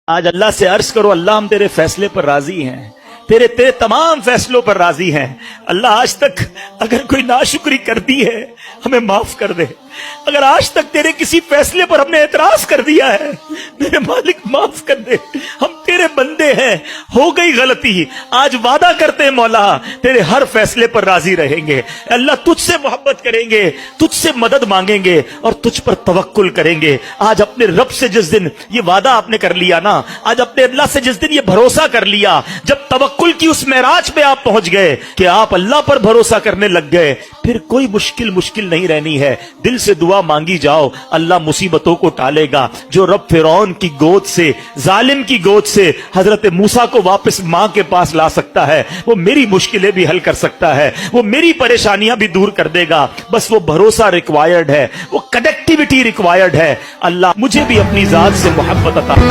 آج اللہ سے عرض کرو اللہ ہم تیرے فیصلے پر راضی ہیں، تیرے تمام فیصلوں پر راضی ہیں۔ اللہ آج تک اگر کوئی ناشکری کر دی ہے ہمیں معاف کر دے، اگر آج تک تیرے کسی فیصلے پر ہم نے اعتراض کر دیا ہے میرے مالک معاف کر دے، ہم تیرے بندے ہیں، ہو گئی غلطی، آج وعدہ کرتے ہیں مولا تیرے ہر فیصلے پر راضی رہیں گے۔ اللہ تجھ سے محبت کریں گے، تجھ سے مدد مانگیں گے اور تجھ پر توکل کریں گے۔ آج اپنے رب سے جس دن یہ وعدہ آپ نے کر لیا نا، آج اپنے اللہ سے جس دن یہ بھروسہ کر لیا، جب توکل کی اس معراج پہ آپ پہنچ گئے کہ آپ اللہ پر بھروسہ کرنے لگ گئے، پھر کوئی مشکل نہیں رہنی ہے۔ دل سے دعا مانگی جاؤ، اللہ مصیبتوں کو ٹالے گا۔ جو رب فرعون کی گود سے، ظالم کی گود سے حضرت موسیٰ کو واپس ماں کے پاس لا سکتا ہے، وہ میری مشکلیں بھی حل کر سکتا ہے، وہ میری پریشانیاں بھی دور کر دے گا۔ بس وہ بھروسہ ریکوائرڈ ہے، وہ کنیکٹیوٹی ریکوائرڈ ہے۔ اللہ مجھے بھی اپنی ذات سے محبت عطا